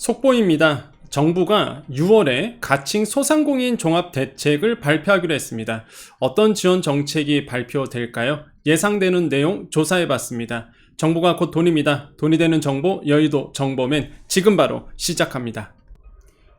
속보입니다. 정부가 6월에 가칭 소상공인 종합대책을 발표하기로 했습니다. 어떤 지원 정책이 발표될까요? 예상되는 내용 조사해봤습니다. 정부가 곧 돈입니다. 돈이 되는 정보, 여의도 정보맨 지금 바로 시작합니다.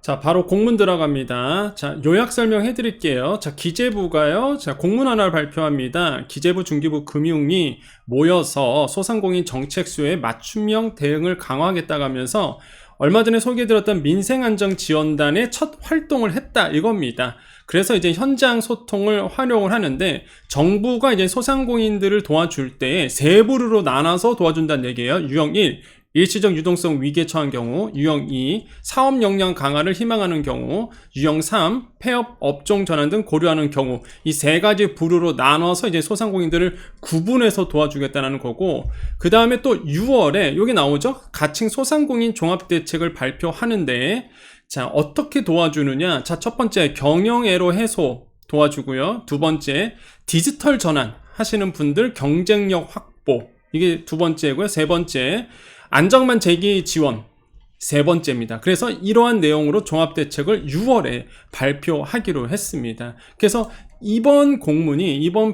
자, 바로 공문 들어갑니다. 자, 요약 설명해 드릴게요. 자, 기재부가요. 자, 공문 하나를 발표합니다. 기재부, 중기부, 금융이 모여서 소상공인 정책 수요에 맞춤형 대응을 강화하겠다고 하면서 얼마 전에 소개해드렸던 민생안정지원단의 첫 활동을 했다 이겁니다. 그래서 이제 현장 소통을 활용을 하는데 정부가 이제 소상공인들을 도와줄 때 세 부류로 나눠서 도와준다는 얘기예요. 유형 1, 일시적 유동성 위기에 처한 경우, 유형 2, 사업 역량 강화를 희망하는 경우, 유형 3, 폐업 업종 전환 등 고려하는 경우, 이 세 가지 부류로 나눠서 이제 소상공인들을 구분해서 도와주겠다는 거고, 그 다음에 또 6월에 여기 나오죠? 가칭 소상공인 종합대책을 발표하는데, 자, 어떻게 도와주느냐? 자, 첫 번째 경영애로 해소 도와주고요. 두 번째 디지털 전환 하시는 분들 경쟁력 확보, 이게 두 번째고요. 세 번째 안정만 재기 지원, 세 번째입니다. 그래서 이러한 내용으로 종합대책을 6월에 발표하기로 했습니다. 그래서 이번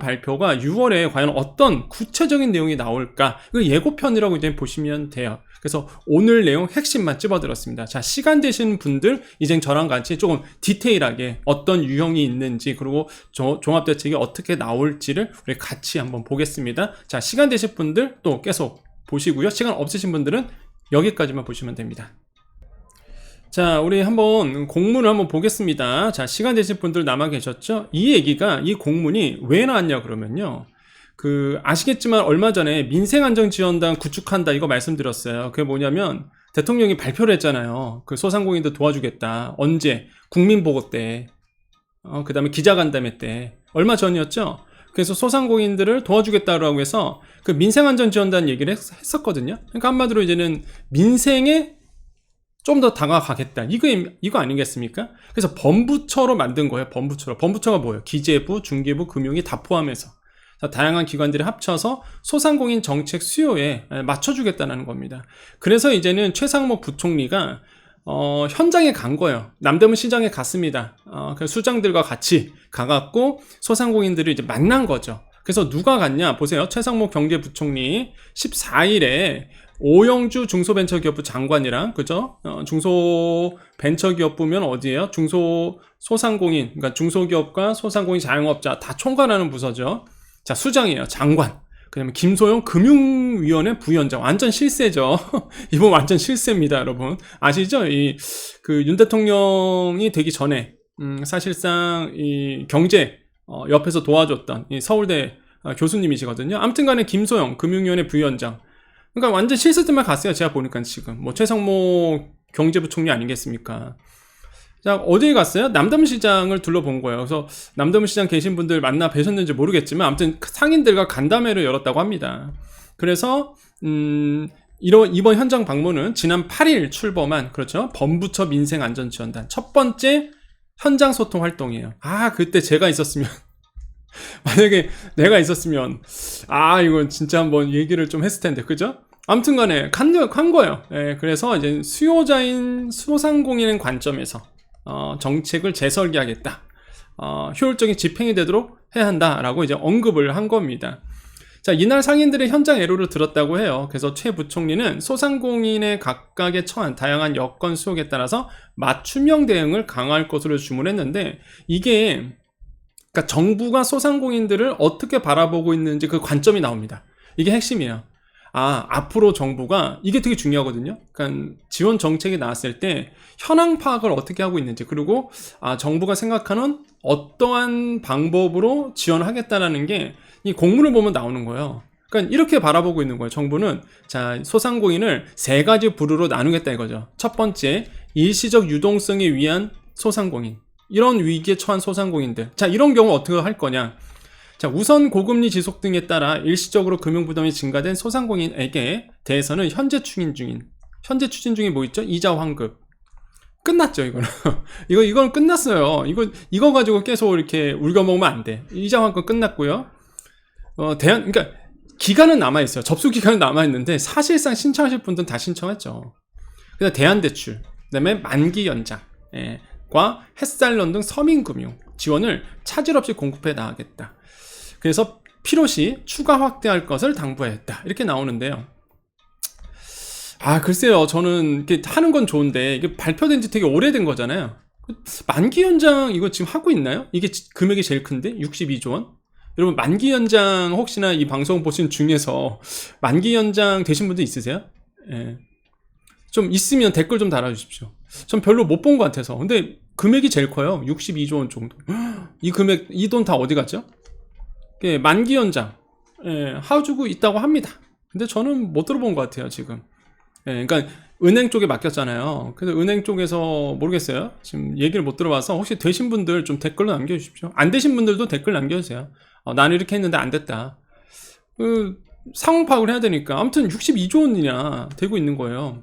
발표가 6월에 과연 어떤 구체적인 내용이 나올까, 그 예고편이라고 이제 보시면 돼요. 그래서 오늘 내용 핵심만 찝어들었습니다. 자, 시간 되시는 분들 이제 저랑 같이 조금 디테일하게 어떤 유형이 있는지, 그리고 종합대책이 어떻게 나올지를 우리 같이 한번 보겠습니다. 자, 시간 되실 분들 또 계속 보시고요. 시간 없으신 분들은 여기까지만 보시면 됩니다. 자, 우리 한번 공문을 한번 보겠습니다. 자, 시간 되실 분들 남아 계셨죠? 이 공문이 왜 나왔냐 그러면요. 아시겠지만 얼마 전에 민생안정지원단 구축한다 이거 말씀드렸어요. 그게 뭐냐면 대통령이 발표를 했잖아요. 그 소상공인들 도와주겠다. 언제? 국민보고 때. 그 다음에 기자간담회 때. 얼마 전이었죠? 그래서 소상공인들을 도와주겠다라고 해서 그 민생안전지원단 얘기를 했었거든요. 그러니까 한마디로 이제는 민생에 좀 더 다가가겠다. 이거 아니겠습니까? 그래서 범부처로 만든 거예요. 범부처가 뭐예요? 기재부, 중기부, 금융이 다 포함해서. 다양한 기관들이 합쳐서 소상공인 정책 수요에 맞춰주겠다는 겁니다. 그래서 이제는 최상목 부총리가 현장에 간 거예요. 남대문 시장에 갔습니다. 그 수장들과 같이 가갖고 소상공인들을 이제 만난 거죠. 그래서 누가 갔냐? 보세요. 최상목 경제부총리 14일에 오영주 중소벤처기업부 장관이랑, 그죠? 중소벤처기업부면 어디예요? 중소소상공인, 그러니까 중소기업과 소상공인 자영업자 다 총괄하는 부서죠. 자, 수장이에요. 장관. 그 다음에 김소영 금융위원회 부위원장. 완전 실세죠. 이분 완전 실세입니다, 여러분. 아시죠? 윤 대통령이 되기 전에, 사실상 경제, 옆에서 도와줬던 서울대 교수님이시거든요. 아무튼 간에 김소영 금융위원회 부위원장. 그러니까 완전 실세들만 갔어요. 제가 보니까 지금. 최상목 경제부총리 아니겠습니까? 자, 어디에 갔어요? 남대문 시장을 둘러본 거예요. 그래서 남대문 시장 계신 분들 만나 뵈셨는지 모르겠지만 아무튼 상인들과 간담회를 열었다고 합니다. 그래서 이번 현장 방문은 지난 8일 출범한, 그렇죠? 범부처 민생안전지원단 첫 번째 현장 소통 활동이에요. 그때 제가 있었으면 만약에 내가 있었으면 이건 진짜 한번 얘기를 좀 했을 텐데, 그죠? 아무튼 간에 간 거예요. 그래서 이제 수요자인 소상공인의 관점에서 정책을 재설계하겠다. 효율적인 집행이 되도록 해야 한다라고 이제 언급을 한 겁니다. 자, 이날 상인들의 현장 애로를 들었다고 해요. 그래서 최 부총리는 소상공인의 각각에 처한 다양한 여건 수요에 따라서 맞춤형 대응을 강화할 것으로 주문했는데, 그러니까 정부가 소상공인들을 어떻게 바라보고 있는지 그 관점이 나옵니다. 이게 핵심이에요. 앞으로 정부가, 이게 되게 중요하거든요. 그러니까 지원 정책이 나왔을 때 현황 파악을 어떻게 하고 있는지, 그리고 정부가 생각하는 어떠한 방법으로 지원하겠다라는 게 이 공문을 보면 나오는 거예요. 그러니까 이렇게 바라보고 있는 거예요. 정부는 자, 소상공인을 세 가지 부류로 나누겠다 이거죠. 첫 번째, 일시적 유동성에 위한 소상공인, 이런 위기에 처한 소상공인들. 자, 이런 경우 어떻게 할 거냐? 자, 우선 고금리 지속 등에 따라 일시적으로 금융부담이 증가된 소상공인에게 대해서는 현재 추진 중인 뭐 있죠? 이자 환급. 끝났죠, 이거는. 이건 끝났어요. 이거 가지고 계속 이렇게 울겨먹으면 안 돼. 이자 환급 끝났고요. 그러니까 기간은 남아있어요. 접수 기간은 남아있는데 사실상 신청하실 분들은 다 신청했죠. 그다음 대안대출. 그다음에 만기 연장과 햇살론 등 서민금융 지원을 차질 없이 공급해 나가겠다. 그래서 필요시 추가 확대할 것을 당부했다. 이렇게 나오는데요. 글쎄요. 저는 이렇게 하는 건 좋은데 이게 발표된 지 되게 오래된 거잖아요. 만기 연장 이거 지금 하고 있나요? 이게 금액이 제일 큰데 62조 원? 여러분 만기 연장 혹시나 이 방송 보신 중에서 만기 연장 되신 분들 있으세요? 예. 좀 있으면 댓글 좀 달아주십시오. 전 별로 못 본 것 같아서. 근데 금액이 제일 커요. 62조 원 정도. 이 금액, 이 돈 다 어디 갔죠? 예, 만기 연장 하주고 있다고 합니다. 근데 저는 못 들어본 것 같아요 지금. 그러니까 은행 쪽에 맡겼잖아요. 그래서 은행 쪽에서 모르겠어요. 지금 얘기를 못 들어봐서 혹시 되신 분들 좀 댓글로 남겨주십시오. 안 되신 분들도 댓글 남겨주세요. 나는 이렇게 했는데 안 됐다. 상황 파악을 해야 되니까. 아무튼 62조 원이나 되고 있는 거예요.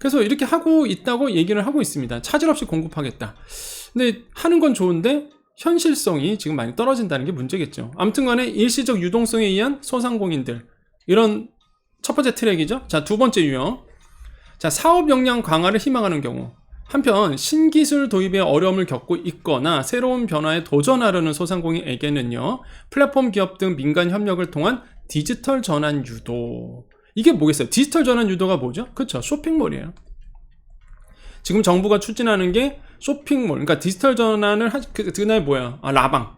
그래서 이렇게 하고 있다고 얘기를 하고 있습니다. 차질 없이 공급하겠다. 근데 하는 건 좋은데 현실성이 지금 많이 떨어진다는 게 문제겠죠. 아무튼 간에 일시적 유동성에 의한 소상공인들, 이런 첫 번째 트랙이죠. 자, 두 번째 유형. 자, 사업 역량 강화를 희망하는 경우. 한편 신기술 도입에 어려움을 겪고 있거나 새로운 변화에 도전하려는 소상공인에게는요, 플랫폼 기업 등 민간 협력을 통한 디지털 전환 유도. 이게 뭐겠어요? 디지털 전환 유도가 뭐죠? 그렇죠. 쇼핑몰이에요. 지금 정부가 추진하는 게 쇼핑몰, 그러니까 디지털 전환을 그날 뭐야? 라방.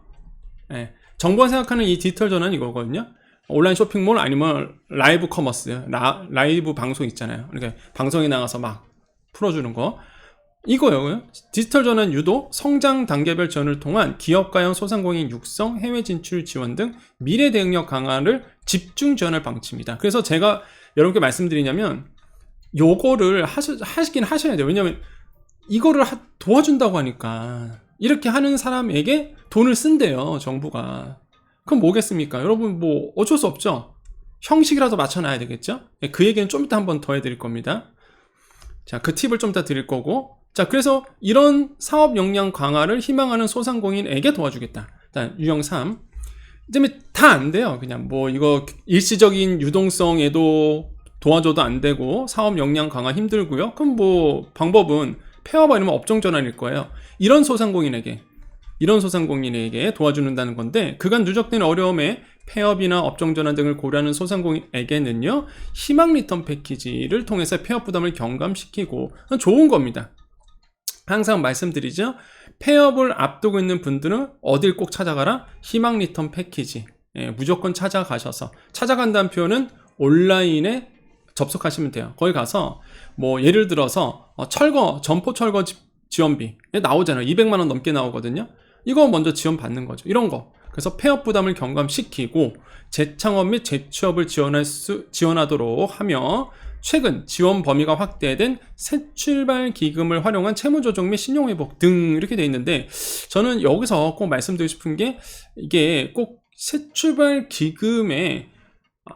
정부가 생각하는 이 디지털 전환이 이거거든요. 온라인 쇼핑몰 아니면 라이브 커머스, 라이브 방송 있잖아요. 그러니까 방송에 나가서 막 풀어주는 거. 이거요. 디지털 전환 유도, 성장 단계별 지원을 통한 기업가형 소상공인 육성, 해외 진출 지원 등 미래 대응력 강화를 집중 지원할 방침이다. 그래서 제가 여러분께 말씀드리냐면 요거를 하시긴 하셔야 돼요. 왜냐면 이거를 도와준다고 하니까 이렇게 하는 사람에게 돈을 쓴대요, 정부가. 그럼 뭐겠습니까? 여러분 뭐 어쩔 수 없죠. 형식이라도 맞춰놔야 되겠죠. 그 얘기는 좀 이따 한번 더 해드릴 겁니다. 자, 그 팁을 좀 이따 드릴 거고. 자, 그래서 이런 사업 역량 강화를 희망하는 소상공인에게 도와주겠다. 일단 유형 3. 그다음에 다 안 돼요. 그냥 뭐 이거 일시적인 유동성에도 도와줘도 안 되고 사업 역량 강화 힘들고요. 그럼 뭐 방법은 폐업 아니면 업종 전환일 거예요. 이런 소상공인에게 도와주는다는 건데, 그간 누적된 어려움에 폐업이나 업종 전환 등을 고려하는 소상공인에게는요, 희망 리턴 패키지를 통해서 폐업 부담을 경감시키고, 좋은 겁니다. 항상 말씀드리죠. 폐업을 앞두고 있는 분들은 어딜 꼭 찾아가라? 희망 리턴 패키지. 무조건 찾아간다는 표현은 온라인에 접속하시면 돼요. 거기 가서 뭐 예를 들어서 점포 철거 지원비 나오잖아요. 200만 원 넘게 나오거든요. 이거 먼저 지원 받는 거죠. 이런 거. 그래서 폐업 부담을 경감시키고 재창업 및 재취업을 지원하도록 하며, 최근 지원 범위가 확대된 새출발 기금을 활용한 채무조정 및 신용회복 등 이렇게 돼 있는데, 저는 여기서 꼭 말씀드리고 싶은 게, 이게 꼭 새출발 기금에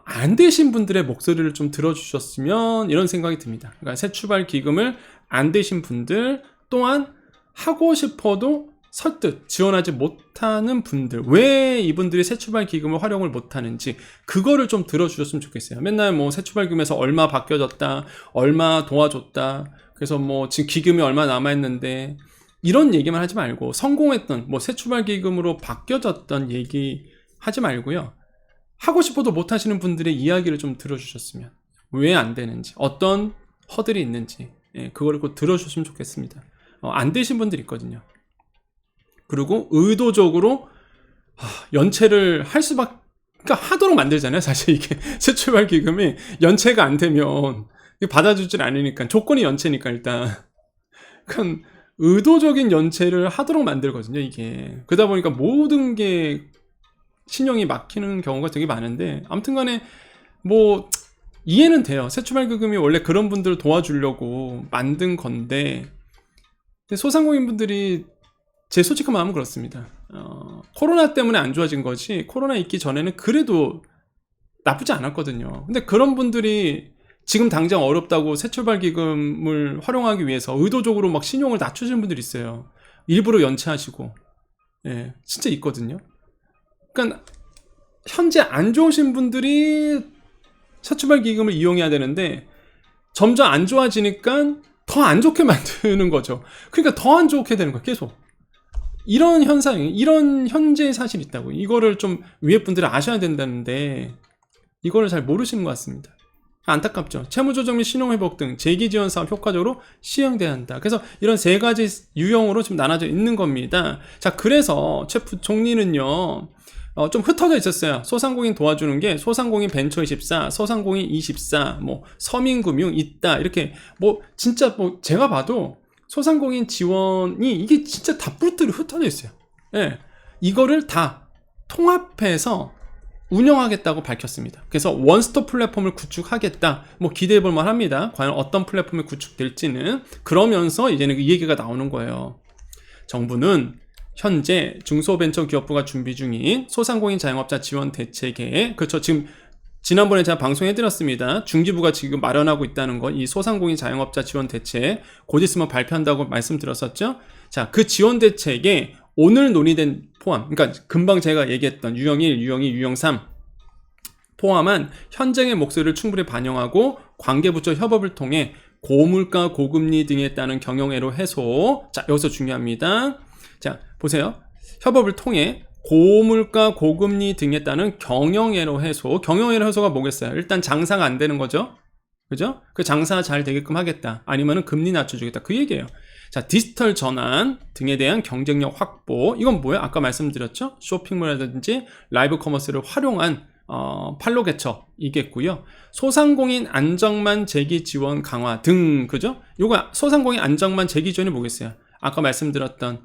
안 되신 분들의 목소리를 좀 들어주셨으면 이런 생각이 듭니다. 그러니까 새출발 기금을 안 되신 분들, 또한 하고 싶어도 설득 지원하지 못하는 분들, 왜 이분들이 새출발 기금을 활용을 못하는지 그거를 좀 들어주셨으면 좋겠어요. 맨날 뭐 새출발 기금에서 얼마 바뀌어졌다, 얼마 도와줬다, 그래서 뭐 지금 기금이 얼마 남아있는데 이런 얘기만 하지 말고, 성공했던 뭐 새출발 기금으로 바뀌어졌던 얘기 하지 말고요, 하고 싶어도 못하시는 분들의 이야기를 좀 들어주셨으면, 왜 안 되는지, 어떤 허들이 있는지, 그거를 꼭 들어주셨으면 좋겠습니다. 안 되신 분들 있거든요. 그리고 의도적으로 연체를 할 수밖에, 그러니까 하도록 만들잖아요. 사실 이게 새출발 기금이 연체가 안 되면 받아주질 않으니까, 조건이 연체니까 일단. 그러니까 의도적인 연체를 하도록 만들거든요, 이게. 그러다 보니까 모든 게 신용이 막히는 경우가 되게 많은데, 아무튼 간에 뭐 이해는 돼요. 새출발 기금이 원래 그런 분들을 도와주려고 만든 건데, 소상공인분들이, 제 솔직한 마음은 그렇습니다. 코로나 때문에 안 좋아진 거지, 코로나 있기 전에는 그래도 나쁘지 않았거든요. 근데 그런 분들이 지금 당장 어렵다고 새출발 기금을 활용하기 위해서 의도적으로 막 신용을 낮추시는 분들이 있어요. 일부러 연체하시고. 진짜 있거든요. 그러니까 현재 안 좋으신 분들이 새출발 기금을 이용해야 되는데, 점점 안 좋아지니까 더 안 좋게 만드는 거죠. 그러니까 더 안 좋게 되는 거야, 계속. 이런 현상이, 이런 현재 사실이 있다고. 이거를 좀 위에 분들은 아셔야 된다는데, 이거를 잘 모르시는 것 같습니다. 안타깝죠. 채무조정 및 신용회복 등 재기지원 사업 효과적으로 시행돼야 한다. 그래서 이런 세 가지 유형으로 좀 나눠져 있는 겁니다. 자, 그래서 최 총리는요, 좀 흩어져 있었어요. 소상공인 도와주는 게 소상공인 벤처24, 소상공인 24, 뭐 서민금융 있다. 이렇게 뭐 진짜 뭐 제가 봐도 소상공인 지원이 이게 진짜 다 뿔들이 흩어져 있어요. 예. 이거를 다 통합해서 운영하겠다고 밝혔습니다. 그래서 원스톱 플랫폼을 구축하겠다. 뭐 기대해 볼 만합니다. 과연 어떤 플랫폼이 구축될지는. 그러면서 이제는 이 얘기가 나오는 거예요. 정부는 현재 중소벤처기업부가 준비 중인 소상공인 자영업자 지원 대책에, 그렇죠, 지금 지난번에 제가 방송해드렸습니다. 중기부가 지금 마련하고 있다는 거, 이 소상공인 자영업자 지원 대책 곧 있으면 발표한다고 말씀드렸었죠. 자, 그 지원 대책에 오늘 논의된 포함, 그러니까 금방 제가 얘기했던 유형 1, 유형 2, 유형 3 포함한 현장의 목소리를 충분히 반영하고 관계부처 협업을 통해 고물가, 고금리 등에 따른 경영애로 해소. 자, 여기서 중요합니다. 자, 보세요. 협업을 통해 고물가, 고금리 등에 따른 경영애로 해소. 경영애로 해소가 뭐겠어요? 일단 장사가 안 되는 거죠. 그죠? 그 장사 잘 되게끔 하겠다. 아니면은 금리 낮춰주겠다. 그 얘기예요. 자, 디지털 전환 등에 대한 경쟁력 확보. 이건 뭐예요? 아까 말씀드렸죠? 쇼핑몰이라든지 라이브 커머스를 활용한 판로 개척이겠고요. 소상공인 안정만 재기 지원 강화 등, 그죠? 요거 소상공인 안정만 재기 지원이 뭐겠어요? 아까 말씀드렸던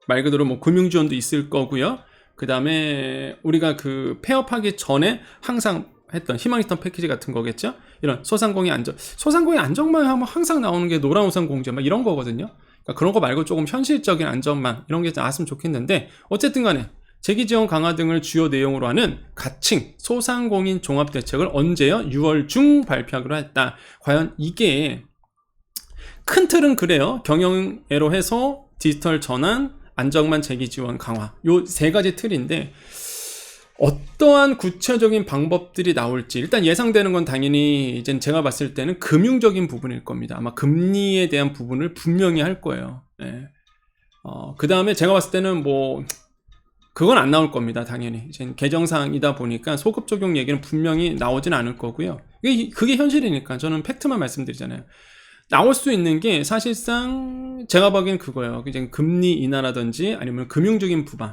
말 그대로 뭐 금융 지원도 있을 거고요. 그 다음에 우리가 그 폐업하기 전에 항상 했던 희망 리턴 패키지 같은 거겠죠. 이런 소상공인 안정만 하면 항상 나오는 게 노란우산 공제 막 이런 거거든요. 그러니까 그런 거 말고 조금 현실적인 안전망 이런 게 나왔으면 좋겠는데, 어쨌든 간에 재기 지원 강화 등을 주요 내용으로 하는 가칭 소상공인 종합 대책을 언제요? 6월 중 발표하기로 했다. 과연 이게 큰 틀은 그래요. 경영애로 해서 디지털 전환, 안정만 재기 지원 강화, 요 세 가지 틀인데 어떠한 구체적인 방법들이 나올지 일단 예상되는 건 당연히 이제 제가 봤을 때는 금융적인 부분일 겁니다. 아마 금리에 대한 부분을 분명히 할 거예요. 네. 그 다음에 제가 봤을 때는 뭐 그건 안 나올 겁니다. 당연히 이제 개정사항이다 보니까 소급 적용 얘기는 분명히 나오진 않을 거고요. 그게 현실이니까 저는 팩트만 말씀드리잖아요. 나올 수 있는 게 사실상 제가 보기엔 그거예요. 이제 금리 인하라든지 아니면 금융적인 부분,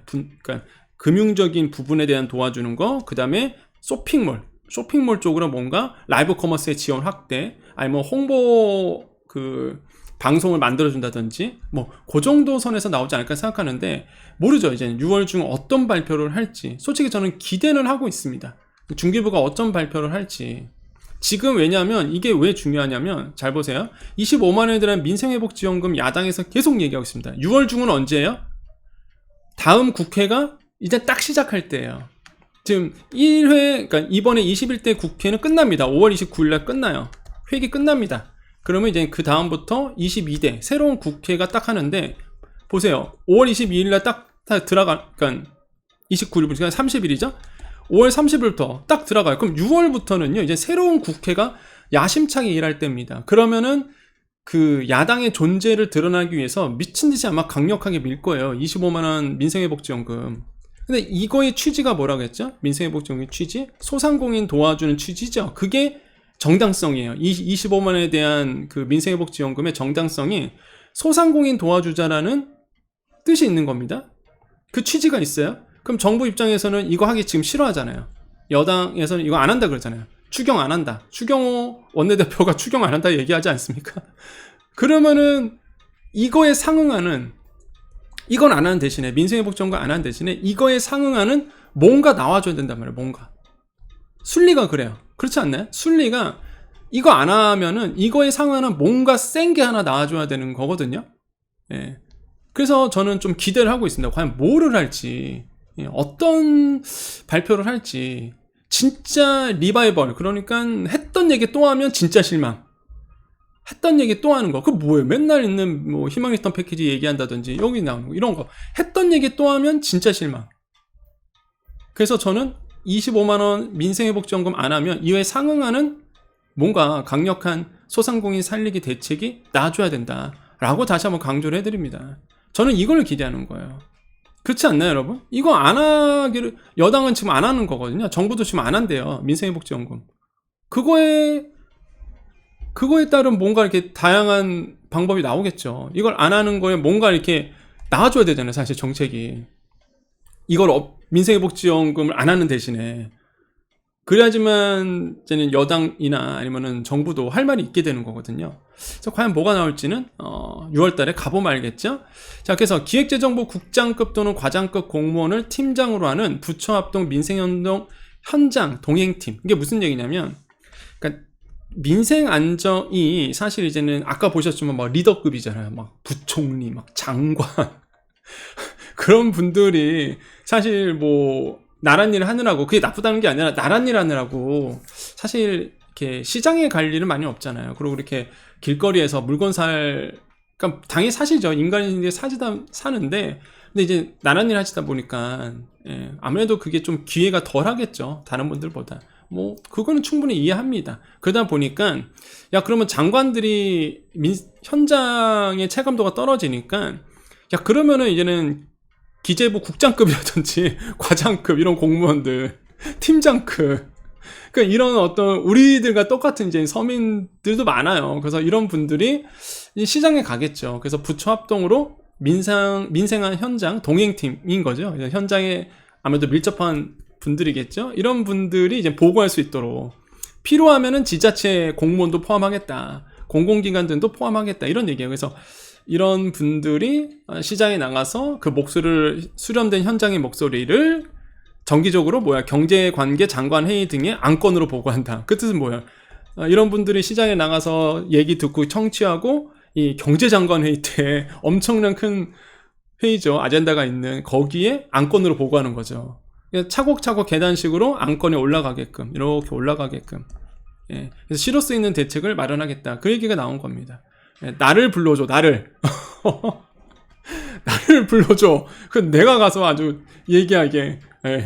그러니까 금융적인 부분에 대한 도와주는 거, 그 다음에 쇼핑몰 쪽으로 뭔가 라이브 커머스의 지원 확대, 아니면 홍보 그 방송을 만들어준다든지, 뭐 그 정도 선에서 나오지 않을까 생각하는데, 모르죠. 이제 6월 중 어떤 발표를 할지. 솔직히 저는 기대는 하고 있습니다. 중기부가 어떤 발표를 할지. 지금 왜냐하면 이게 왜 중요하냐면, 잘 보세요. 25만 원에 대한 민생회복지원금 야당에서 계속 얘기하고 있습니다. 6월 중은 언제예요? 다음 국회가 이제 딱 시작할 때예요. 지금 1회, 그러니까 이번에 21대 국회는 끝납니다. 5월 29일 날 끝나요. 회기 끝납니다. 그러면 이제 그 다음부터 22대 새로운 국회가 딱 하는데, 보세요. 5월 22일 날 딱 들어가, 그러니까 29일부터 30일이죠. 5월 30일부터 딱 들어가요. 그럼 6월부터는요, 이제 새로운 국회가 야심차게 일할 때입니다. 그러면은 그 야당의 존재를 드러나기 위해서 미친 듯이 아마 강력하게 밀 거예요. 25만 원 민생회복지원금. 근데 이거의 취지가 뭐라고 했죠? 민생회복지원금의 취지? 소상공인 도와주는 취지죠. 그게 정당성이에요. 25만 원에 대한 그 민생회복지원금의 정당성이 소상공인 도와주자라는 뜻이 있는 겁니다. 그 취지가 있어요. 그럼 정부 입장에서는 이거 하기 지금 싫어하잖아요. 여당에서는 이거 안 한다 그러잖아요. 추경 안 한다. 추경호 원내대표가 추경 안 한다 얘기하지 않습니까? 그러면은 이거에 상응하는, 이건 안 하는 대신에, 민생회복지원금 안 하는 대신에 이거에 상응하는 뭔가 나와줘야 된단 말이에요. 뭔가. 순리가 그래요. 그렇지 않나요? 순리가 이거 안 하면은 이거에 상응하는 뭔가 센 게 하나 나와줘야 되는 거거든요. 예. 그래서 저는 좀 기대를 하고 있습니다. 과연 뭐를 할지, 어떤 발표를 할지. 진짜 리바이벌, 그러니까 했던 얘기 또 하면 진짜 실망, 했던 얘기 또 하는 거. 그 뭐예요? 맨날 있는 뭐 희망 리턴 패키지 얘기한다든지 여기 나오는 거, 이런 거 했던 얘기 또 하면 진짜 실망. 그래서 저는 25만 원 민생회복지원금 안 하면 이외에 상응하는 뭔가 강력한 소상공인 살리기 대책이 나와줘야 된다라고 다시 한번 강조를 해드립니다. 저는 이걸 기대하는 거예요. 그렇지 않나요, 여러분? 이거 안 하기를 여당은 지금 안 하는 거거든요. 정부도 지금 안 한대요. 민생회복지원금. 그거에 따른 뭔가 이렇게 다양한 방법이 나오겠죠. 이걸 안 하는 거에 뭔가 이렇게 나와줘야 되잖아요, 사실 정책이. 이걸 민생회복지원금을 안 하는 대신에. 그래야지만 이제는 여당이나 아니면은 정부도 할 말이 있게 되는 거거든요. 그래서 과연 뭐가 나올지는 6월 달에 가보면 알겠죠. 자, 그래서 기획재정부 국장급 또는 과장급 공무원을 팀장으로 하는 부처합동 민생운동 현장 동행팀. 이게 무슨 얘기냐면, 그러니까 민생 안정이 사실 이제는 아까 보셨지만 막 리더급이잖아요. 막 부총리, 막 장관 그런 분들이 사실 뭐 나란 일을 하느라고, 그게 나쁘다는 게 아니라 나란 일 하느라고 사실 이렇게 시장에 갈 일은 많이 없잖아요. 그리고 이렇게 길거리에서 물건 그러니까 당연히 사시죠. 인간인데 사는데, 근데 이제 나란 일 하시다 보니까 아무래도 그게 좀 기회가 덜 하겠죠. 다른 분들보다. 뭐 그거는 충분히 이해합니다. 그러다 보니까 야, 그러면 장관들이 현장의 체감도가 떨어지니까, 야, 그러면은 이제는 기재부 국장급이라든지 과장급 이런 공무원들, 팀장급, 그러니까 이런 어떤 우리들과 똑같은 이제 서민들도 많아요. 그래서 이런 분들이 시장에 가겠죠. 그래서 부처 합동으로 민생한 현장 동행팀인 거죠. 현장에 아무래도 밀접한 분들이겠죠. 이런 분들이 이제 보고할 수 있도록, 필요하면은 지자체 공무원도 포함하겠다, 공공기관들도 포함하겠다, 이런 얘기예요. 그래서 이런 분들이 시장에 나가서 그 목소리를, 수렴된 현장의 목소리를 정기적으로 경제관계 장관회의 등의 안건으로 보고한다. 그 뜻은 뭐야? 이런 분들이 시장에 나가서 얘기 듣고 청취하고, 이 경제장관회의 때 엄청난 큰 회의죠. 아젠다가 있는 거기에 안건으로 보고하는 거죠. 차곡차곡 계단식으로 안건이 올라가게끔, 이렇게 올라가게끔. 그래서 실효 쓰이는 대책을 마련하겠다. 그 얘기가 나온 겁니다. 나를 불러줘, 나를. 나를 불러줘. 그 내가 가서 아주 얘기하게.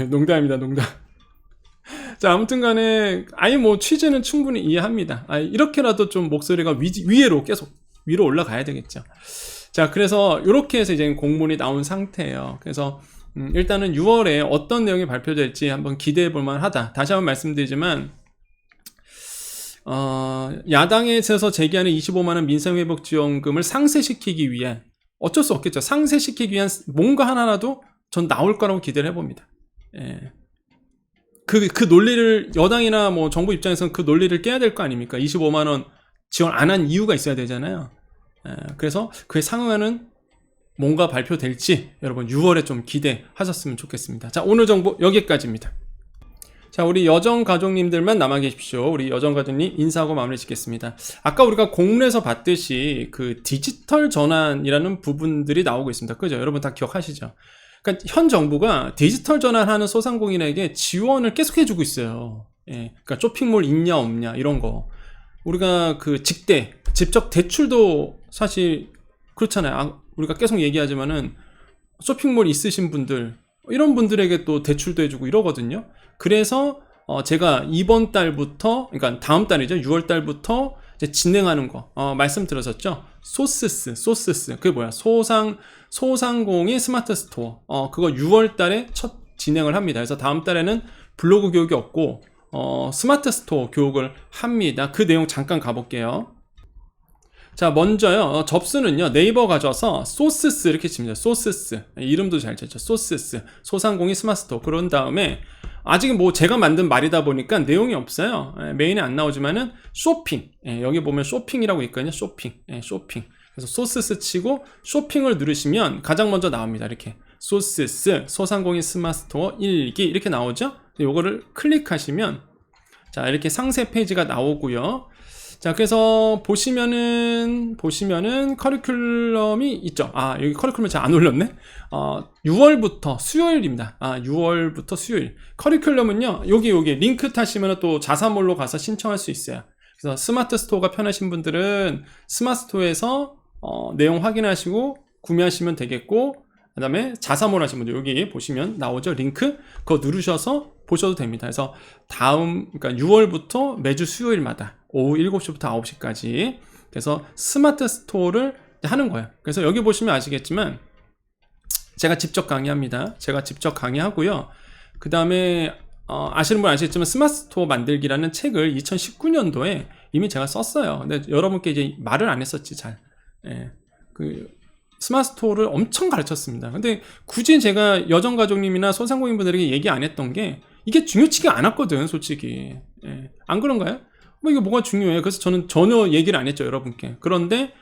농담입니다, 농담. 자, 아무튼 간에, 아니, 뭐, 취지는 충분히 이해합니다. 이렇게라도 좀 목소리가 계속 위로 올라가야 되겠죠. 자, 그래서, 이렇게 해서 이제 공문이 나온 상태예요. 그래서, 일단은 6월에 어떤 내용이 발표될지 한번 기대해 볼 만하다. 다시 한번 말씀드리지만, 야당에서 제기하는 25만원 민생회복지원금을 상세시키기 위한, 어쩔 수 없겠죠. 상세시키기 위한 뭔가 하나라도 전 나올 거라고 기대를 해봅니다. 그 논리를, 여당이나 뭐 정부 입장에서는 그 논리를 깨야 될 거 아닙니까? 25만원 지원 안 한 이유가 있어야 되잖아요. 그래서 그에 상응하는 뭔가 발표될지 여러분 6월에 좀 기대하셨으면 좋겠습니다. 자, 오늘 정보 여기까지입니다. 자, 우리 여정가족님들만 남아 계십시오. 우리 여정가족님 인사하고 마무리 짓겠습니다. 아까 우리가 공문에서 봤듯이 그 디지털 전환이라는 부분들이 나오고 있습니다. 그죠? 여러분 다 기억하시죠? 그러니까 현 정부가 디지털 전환하는 소상공인에게 지원을 계속 해주고 있어요. 그러니까 쇼핑몰 있냐 없냐 이런 거. 우리가 그 직접 대출도 사실 그렇잖아요. 우리가 계속 얘기하지만은 쇼핑몰 있으신 분들, 이런 분들에게 또 대출도 해주고 이러거든요. 그래서 제가 이번 달부터, 그러니까 다음 달이죠. 6월 달부터 이제 진행하는 거 말씀드렸었죠. 소스스 그게 뭐야? 소상공인 스마트 스토어. 그거 6월 달에 첫 진행을 합니다. 그래서 다음 달에는 블로그 교육이 없고 스마트 스토어 교육을 합니다. 그 내용 잠깐 가볼게요. 자, 먼저요, 접수는요, 네이버 가져와서 소스스 이렇게 칩니다. 소스스. 이름도 잘 쳤죠. 소스스. 소상공인 스마트 스토어. 그런 다음에 아직은 뭐 제가 만든 말이다 보니까 내용이 없어요. 메인에 안 나오지만은 쇼핑. 여기 보면 쇼핑이라고 있거든요. 쇼핑. 그래서 소스스 치고 쇼핑을 누르시면 가장 먼저 나옵니다. 이렇게 소스스 소상공인 스마트 스토어 1기 이렇게 나오죠. 요거를 클릭하시면 자, 이렇게 상세 페이지가 나오고요. 자, 그래서 보시면은 커리큘럼이 있죠. 여기 커리큘럼 잘 안 올렸네. 6월부터 수요일입니다. 6월부터 수요일. 커리큘럼은요, 여기 링크 타시면 또 자사몰로 가서 신청할 수 있어요. 그래서 스마트 스토어가 편하신 분들은 스마트 스토어에서 내용 확인하시고 구매하시면 되겠고, 그 다음에 자사몰 하신 분들 여기 보시면 나오죠. 링크. 그거 누르셔서 보셔도 됩니다. 그래서 그러니까 6월부터 매주 수요일마다 오후 7시부터 9시까지 그래서 스마트 스토어를 하는 거예요. 그래서 여기 보시면 아시겠지만 제가 직접 강의합니다. 제가 직접 강의하고요. 그 다음에 아시는 분 아시겠지만 스마트 스토어 만들기라는 책을 2019년도에 이미 제가 썼어요. 근데 여러분께 이제 말을 안 했었지 잘. 예, 그 스마트 스토어를 엄청 가르쳤습니다. 근데 굳이 제가 여정가족님이나 소상공인분들에게 얘기 안 했던 게 이게 중요치가 않았거든 솔직히. 예, 안 그런가요? 뭐 이게 뭐가 중요해. 그래서 저는 전혀 얘기를 안 했죠 여러분께. 그런데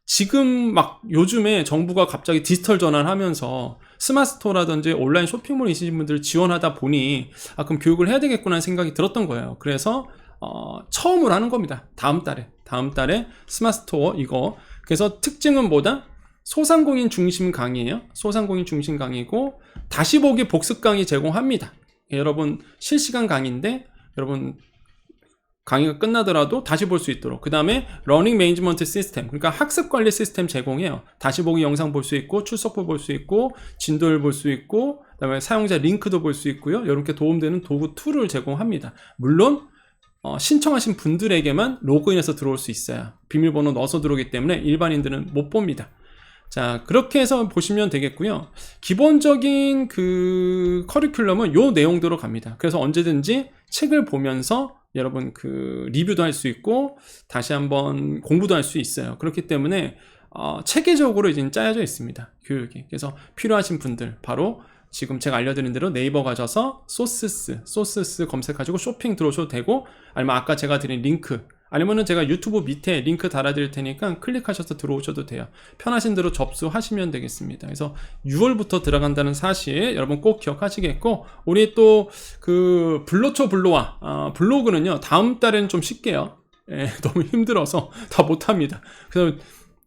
지금 막 요즘에 정부가 갑자기 디지털 전환하면서 스마트 스토어라든지 온라인 쇼핑몰 있으신 분들 지원하다 보니 그럼 교육을 해야 되겠구나 하는 생각이 들었던 거예요. 그래서 처음으로 하는 겁니다. 다음 달에 스마트 스토어 이거. 그래서 특징은 뭐다? 소상공인 중심 강의예요. 소상공인 중심 강의고 다시 보기 복습 강의 제공합니다. 여러분 실시간 강의인데 여러분 강의가 끝나더라도 다시 볼 수 있도록. 그 다음에 러닝 매니지먼트 시스템, 그러니까 학습 관리 시스템 제공해요. 다시 보기 영상 볼 수 있고 출석부 볼 수 있고 진도를 볼 수 있고 그 다음에 사용자 링크도 볼 수 있고요. 이렇게 도움되는 도구 툴을 제공합니다. 물론 신청하신 분들에게만 로그인해서 들어올 수 있어요. 비밀번호 넣어서 들어오기 때문에 일반인들은 못 봅니다. 자, 그렇게 해서 보시면 되겠고요. 기본적인 그 커리큘럼은 요 내용대로 갑니다. 그래서 언제든지 책을 보면서 여러분 그 리뷰도 할 수 있고 다시 한번 공부도 할 수 있어요. 그렇기 때문에 체계적으로 이제 짜여져 있습니다. 교육이. 그래서 필요하신 분들 바로 지금 제가 알려드린 대로 네이버 가셔서 소스스 검색하시고 쇼핑 들어오셔도 되고 아니면 아까 제가 드린 링크 아니면은 제가 유튜브 밑에 링크 달아드릴 테니까 클릭하셔서 들어오셔도 돼요. 편하신 대로 접수하시면 되겠습니다. 그래서 6월부터 들어간다는 사실 여러분 꼭 기억하시겠고 우리 또 그 블로초 블로와 블로그는요 다음 달에는 좀 쉽게요. 예, 너무 힘들어서 다 못합니다. 그래서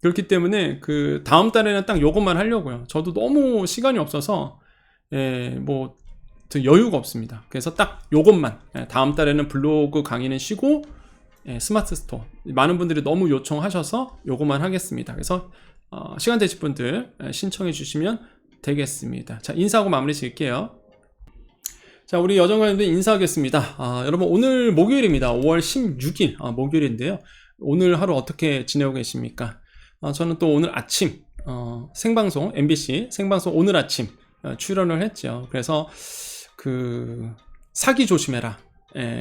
그렇기 때문에 그 다음 달에는 딱 요것만 하려고요. 저도 너무 시간이 없어서 뭐 여유가 없습니다. 그래서 딱 요것만 다음 달에는 블로그 강의는 쉬고 스마트 스토어 많은 분들이 너무 요청하셔서 요것만 하겠습니다. 그래서 시간 되실 분들 신청해 주시면 되겠습니다. 자, 인사하고 마무리 지을게요. 자, 우리 여정관님들 인사하겠습니다. 여러분 오늘 목요일입니다. 5월 16일 목요일인데요. 오늘 하루 어떻게 지내고 계십니까? 저는 또 오늘 아침 생방송 MBC 생방송 오늘 아침 출연을 했죠. 그래서 그 사기 조심해라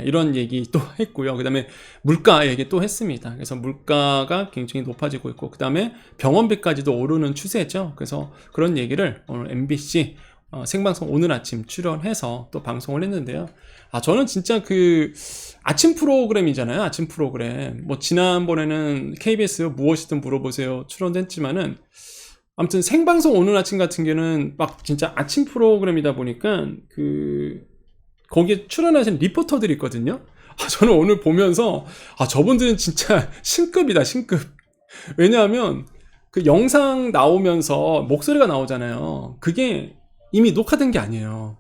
이런 얘기 또 했고요. 그 다음에 물가 얘기 또 했습니다. 그래서 물가가 굉장히 높아지고 있고 그 다음에 병원비까지도 오르는 추세죠. 그래서 그런 얘기를 오늘 MBC 생방송 오늘 아침 출연해서 또 방송을 했는데요. 저는 진짜 그 아침 프로그램이잖아요. 아침 프로그램. 뭐 지난번에는 KBS 무엇이든 물어보세요 출연했지만은 아무튼 생방송 오늘 아침 같은 경우는 막 진짜 아침 프로그램이다 보니까 그 거기에 출연하신 리포터들이 있거든요. 저는 오늘 보면서 저분들은 진짜 신급이다 신급. 왜냐하면 그 영상 나오면서 목소리가 나오잖아요. 그게 이미 녹화된 게 아니에요.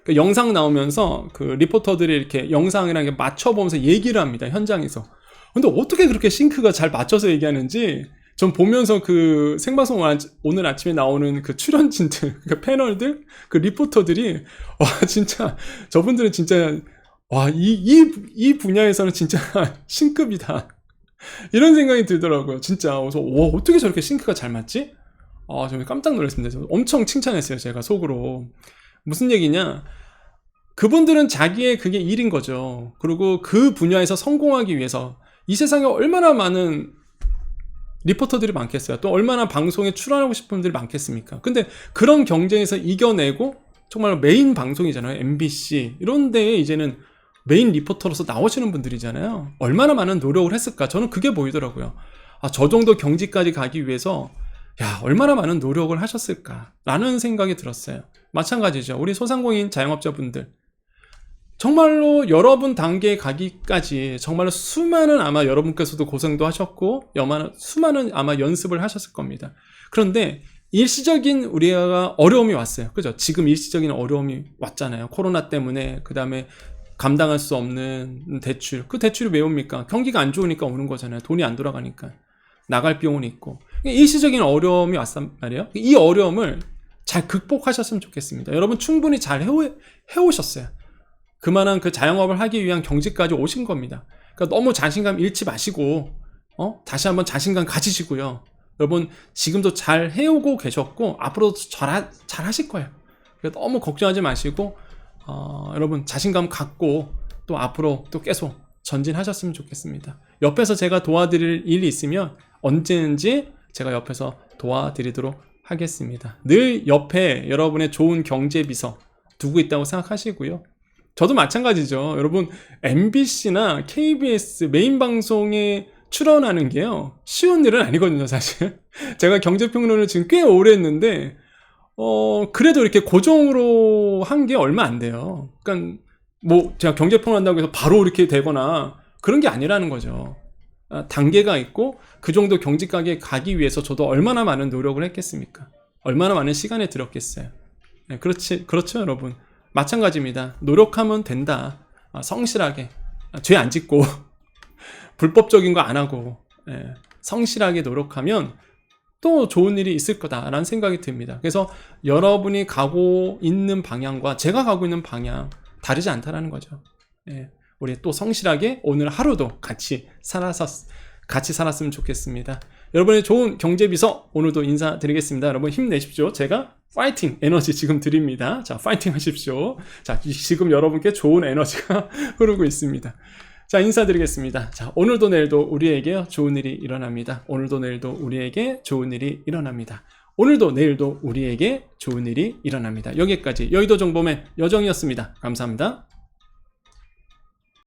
그 영상 나오면서 그 리포터들이 이렇게 영상이랑 이렇게 맞춰보면서 얘기를 합니다. 현장에서. 근데 어떻게 그렇게 싱크가 잘 맞춰서 얘기하는지 전 보면서 그 생방송 오늘 아침에 나오는 그 출연진들, 그 패널들, 그 리포터들이 진짜 저분들은 진짜 이 분야에서는 진짜 신급이다 이런 생각이 들더라고요. 진짜 그래서 어떻게 저렇게 싱크가 잘 맞지? 정말 깜짝 놀랐습니다. 엄청 칭찬했어요. 제가 속으로. 무슨 얘기냐? 그분들은 자기의 그게 일인 거죠. 그리고 그 분야에서 성공하기 위해서 이 세상에 얼마나 많은 리포터들이 많겠어요. 또 얼마나 방송에 출연하고 싶은 분들이 많겠습니까? 근데 그런 경쟁에서 이겨내고 정말 메인 방송이잖아요. MBC 이런 데에 이제는 메인 리포터로서 나오시는 분들이잖아요. 얼마나 많은 노력을 했을까? 저는 그게 보이더라고요. 저 정도 경지까지 가기 위해서 얼마나 많은 노력을 하셨을까? 라는 생각이 들었어요. 마찬가지죠. 우리 소상공인 자영업자분들 정말로 여러분 단계에 가기까지 정말로 수많은 아마 여러분께서도 고생도 하셨고 수많은 아마 연습을 하셨을 겁니다. 그런데 일시적인 우리가 어려움이 왔어요. 그죠? 지금 일시적인 어려움이 왔잖아요. 코로나 때문에 그 다음에 감당할 수 없는 대출. 그 대출이 왜 옵니까? 경기가 안 좋으니까 오는 거잖아요. 돈이 안 돌아가니까. 나갈 비용은 있고. 일시적인 어려움이 왔단 말이에요. 이 어려움을 잘 극복하셨으면 좋겠습니다. 여러분 충분히 잘 해오셨어요. 그만한 그 자영업을 하기 위한 경지까지 오신 겁니다. 그러니까 너무 자신감 잃지 마시고 다시 한번 자신감 가지시고요. 여러분 지금도 잘 해오고 계셨고 앞으로도 잘 하실 거예요. 그러니까 너무 걱정하지 마시고 여러분 자신감 갖고 또 앞으로 또 계속 전진하셨으면 좋겠습니다. 옆에서 제가 도와드릴 일이 있으면 언제든지 제가 옆에서 도와드리도록 하겠습니다. 늘 옆에 여러분의 좋은 경제비서 두고 있다고 생각하시고요. 저도 마찬가지죠. 여러분 MBC나 KBS 메인 방송에 출연하는 게요 쉬운 일은 아니거든요. 사실 제가 경제평론을 지금 꽤 오래 했는데 그래도 이렇게 고정으로 한 게 얼마 안 돼요. 그러니까 뭐 제가 경제평론 한다고 해서 바로 이렇게 되거나 그런 게 아니라는 거죠. 단계가 있고 그 정도 경지가게 가기 위해서 저도 얼마나 많은 노력을 했겠습니까? 얼마나 많은 시간을 들였겠어요. 네, 그렇죠 여러분. 마찬가지입니다. 노력하면 된다. 성실하게 죄 안 짓고 불법적인 거 안 하고 성실하게 노력하면 또 좋은 일이 있을 거다라는 생각이 듭니다. 그래서 여러분이 가고 있는 방향과 제가 가고 있는 방향 다르지 않다라는 거죠. 우리 또 성실하게 오늘 하루도 같이 살았으면 좋겠습니다. 여러분의 좋은 경제비서 오늘도 인사드리겠습니다. 여러분 힘내십시오. 제가 파이팅 에너지 지금 드립니다. 자, 파이팅 하십시오. 자, 지금 여러분께 좋은 에너지가 흐르고 있습니다. 자, 인사드리겠습니다. 자, 오늘도 내일도 우리에게 좋은 일이 일어납니다. 오늘도 내일도 우리에게 좋은 일이 일어납니다. 오늘도 내일도 우리에게 좋은 일이 일어납니다. 여기까지 여의도 정보맨 여정이었습니다. 감사합니다.